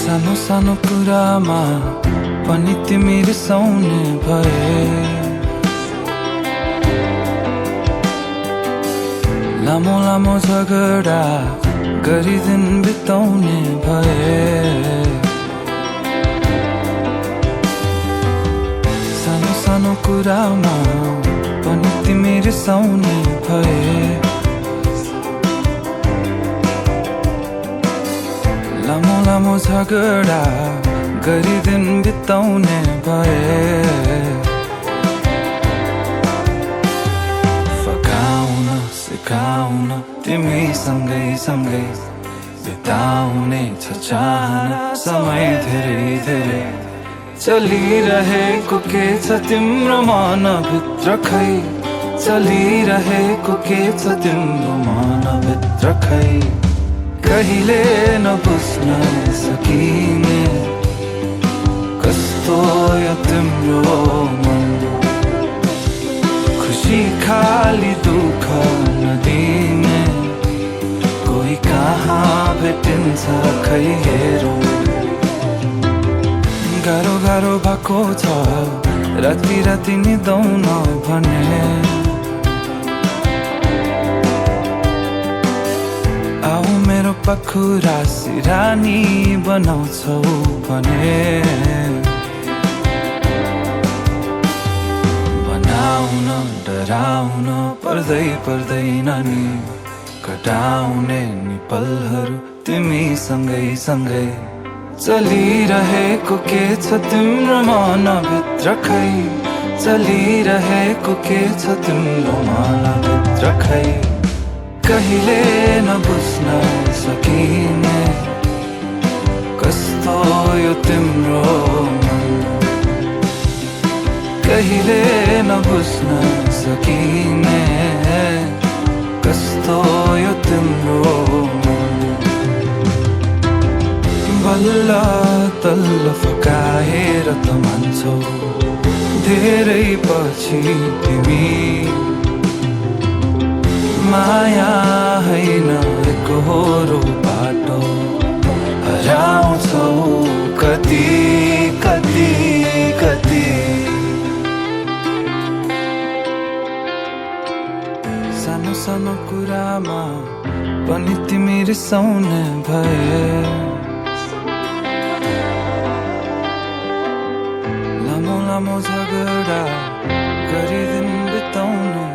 सानो सानो कुरामा पनि तिमी रिसाउने भए, लामो लामो झगडा गरी दिन बिताउने भए। सानो सानो कुरामा पनि तिमी रिसाउने भए, लामो लामो झगडा गरी दिन बिताउने भए। फकाउन सिकाउन तिमी सँगै सँगै बिताउने छ चाहना, समय धेरै धेरै चलिरहेको के छ तिम्रो मनभित्र खै, चलिरहेको के छ तिम्रो मनभित्र खै। कहिले नबुझ्न सकिने कस्तो यो तिम्रो मन, खुसी खाली दुःख नदिने कोही कहाँ भेटिन्छ खै हेरौँ। गाह्रो गाह्रो भएको छ राति राति निदाउन भने, आऊ मेरो पाखुरा सिरानी बनाउँछौ भने। बनाउन डराउन पर्दैन नि, कटाउने नि पलहरू तिमी सँगै सँगै। चलिरहेको के छ तिम्रो मनभित्र खै, चलिरहेको के छ तिम्रो मनभित्र खै। कहिले नबुझ्न सकिने कस्तो यो तिम्रो मन, कहिले नबुझ्न सकिने कस्तो यो तिम्रो मन। बल्ल तल्ल फकाएर त मान्छौ धेरै पछि तिमी, माया होइन एकहोरो बाटो हराउँछौ कति कति कति। सानो सानो कुरामा पनि तिमी रिसाउने भए, लामो लामो झगडा गरी दिन बिताउने